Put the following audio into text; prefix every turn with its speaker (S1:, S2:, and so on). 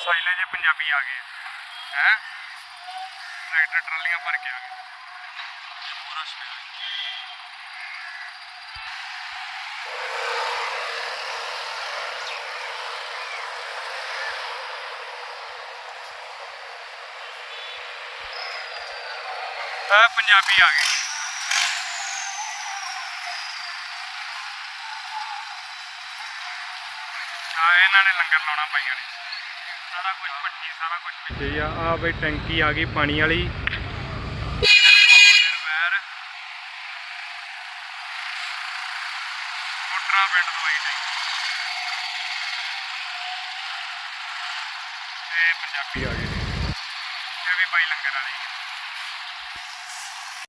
S1: Silage Punjabi ਆ ਗਏ ਹੈ। ट्रैक्टर ट्रालियां भर के आ गए। जम्मू रश में पंजाबी आ गए। इन्होंने लंगर लाना भाइयों ने सारा कुछ भट्टी सारा कुछ पिछे आ बई टंकी आ गई पानी वाली। मोटरा पिंड दवाई पंजाबी आ गए।